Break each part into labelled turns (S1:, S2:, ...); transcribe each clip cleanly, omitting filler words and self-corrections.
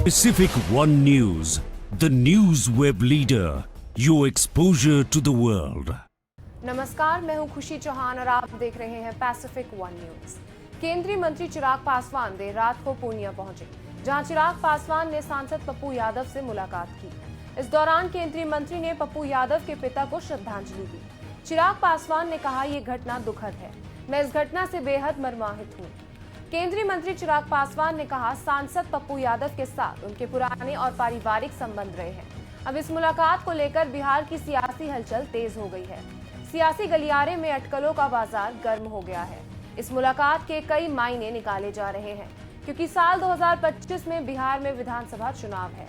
S1: Pacific One News, the news web leader, your exposure to the world.
S2: नमस्कार, मैं हूं खुशी चौहान और आप देख रहे हैं पैसिफिक वन न्यूज। केंद्रीय मंत्री चिराग पासवान देर रात को पूर्णिया पहुंचे, जहां चिराग पासवान ने सांसद पप्पू यादव से मुलाकात की। इस दौरान केंद्रीय मंत्री ने पप्पू यादव के पिता को श्रद्धांजलि दी। चिराग पासवान ने कहा, ये घटना दुखद है, मैं इस घटना से बेहद मर्माहित हूँ। केंद्रीय मंत्री चिराग पासवान ने कहा, सांसद पप्पू यादव के साथ उनके पुराने और पारिवारिक संबंध रहे हैं। अब इस मुलाकात को लेकर बिहार की सियासी हलचल तेज हो गई है। सियासी गलियारे में अटकलों का बाजार गर्म हो गया है। इस मुलाकात के कई मायने निकाले जा रहे हैं, क्योंकि साल 2025 में बिहार में विधानसभा चुनाव है।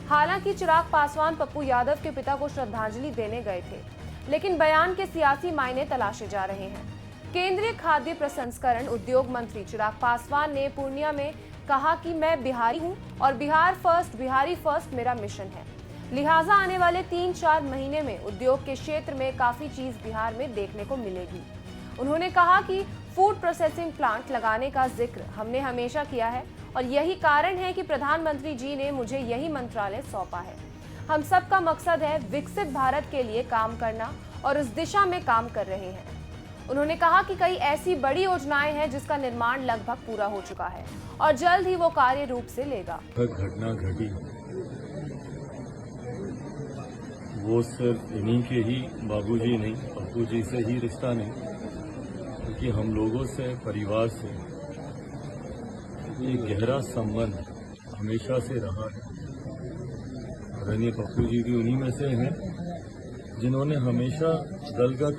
S2: हालांकि चिराग पासवान पप्पू यादव के पिता को श्रद्धांजलि देने गए थे, लेकिन बयान के सियासी मायने तलाशे जा रहे हैं। केंद्रीय खाद्य प्रसंस्करण उद्योग मंत्री चिराग पासवान ने पूर्णिया में कहा कि मैं बिहारी हूं और बिहारी फर्स्ट मेरा मिशन है। लिहाजा आने वाले 3-4 महीने में उद्योग के क्षेत्र में काफी चीज बिहार में देखने को मिलेगी। उन्होंने कहा कि फूड प्रोसेसिंग प्लांट लगाने का जिक्र हमने हमेशा किया है और यही कारण है कि प्रधानमंत्री जी ने मुझे यही मंत्रालय सौंपा है। हम सबका मकसद है विकसित भारत के लिए काम करना और उस दिशा में काम कर रहे हैं। उन्होंने कहा कि कई ऐसी बड़ी योजनाएं हैं जिसका निर्माण लगभग पूरा हो चुका है और जल्द ही वो कार्य रूप से लेगा।
S3: घटना घटी वो सिर्फ इन्हीं के ही बाबूजी नहीं, पप्पू जी से ही रिश्ता नहीं, क्योंकि हम लोगों से, परिवार से एक गहरा संबंध हमेशा से रहा है। आदरणीय पप्पू जी भी उन्हीं में से हैं जिन्होंने हमेशा दलगत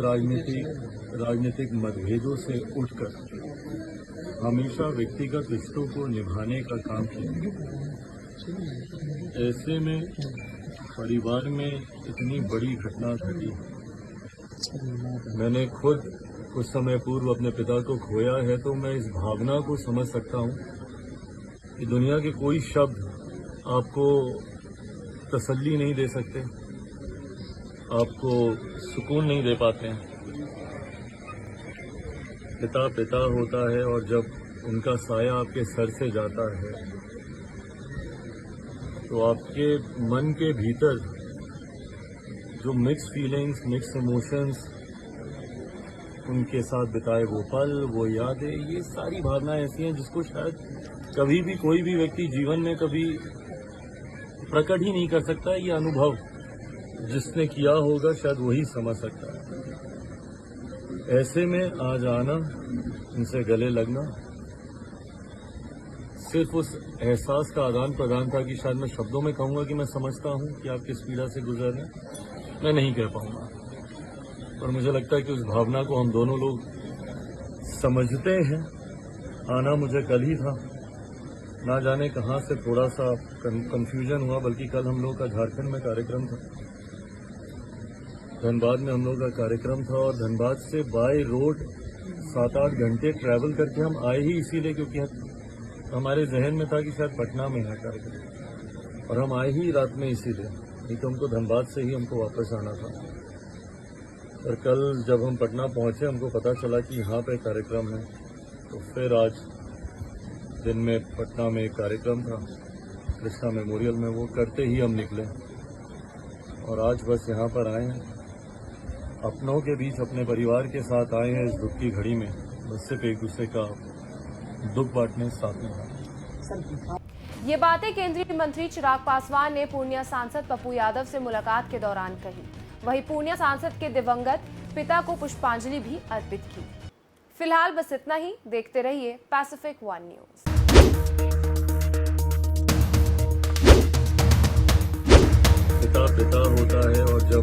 S3: राजनीतिक मतभेदों से उठकर हमेशा व्यक्तिगत रिश्तों को निभाने का काम किया। ऐसे में परिवार में इतनी बड़ी घटना घटी। मैंने खुद कुछ समय पूर्व अपने पिता को खोया है, तो मैं इस भावना को समझ सकता हूँ कि दुनिया के कोई शब्द आपको तसल्ली नहीं दे सकते, आपको सुकून नहीं दे पाते हैं। पिता पिता होता है और जब उनका साया आपके सर से जाता है तो आपके मन के भीतर जो मिक्स फीलिंग्स, मिक्स इमोशंस, उनके साथ बिताए वो पल, वो यादें, ये सारी भावनाएं ऐसी हैं जिसको शायद कभी भी कोई भी व्यक्ति जीवन में कभी प्रकट ही नहीं कर सकता। ये अनुभव जिसने किया होगा शायद वही समझ सकता है। ऐसे में आज आना, उनसे गले लगना, सिर्फ उस एहसास का आदान प्रदान था कि शायद मैं शब्दों में कहूँगा कि मैं समझता हूँ कि आप किस पीड़ा से गुजर रहे हैं, मैं नहीं कह पाऊँगा। और मुझे लगता है कि उस भावना को हम दोनों लोग समझते हैं। आना मुझे कल ही था, ना जाने कहाँ से थोड़ा सा कंफ्यूजन हुआ, बल्कि कल हम लोग का झारखंड में कार्यक्रम था, धनबाद में हम लोग का कार्यक्रम था और धनबाद से बाय रोड 7-8 घंटे ट्रैवल करके हम आए ही इसीलिए क्योंकि हमारे जहन में था कि शायद पटना में है कार्यक्रम, और हम आए ही रात में इसीलिए, नहीं तो हमको धनबाद से ही हमको वापस आना था। और कल जब हम पटना पहुंचे हमको पता चला कि यहाँ पे कार्यक्रम है, तो फिर आज दिन में पटना में एक कार्यक्रम था कृष्णा मेमोरियल में, वो करते ही हम निकले और आज बस यहाँ पर आए हैं। अपनों के बीच, अपने परिवार के साथ आए हैं इस दुख की घड़ी में, बस सिर्फ एक दूसरे का दुख बांटने, साथ में।
S2: ये बातें केंद्रीय मंत्री चिराग पासवान ने पूर्णिया सांसद पप्पू यादव से मुलाकात के दौरान कही। वहीं पूर्णिया सांसद के दिवंगत पिता को पुष्पांजलि भी अर्पित की। फिलहाल बस इतना ही। देखते रहिए पैसिफिक वन न्यूज।
S3: पिता पिता होता है और जब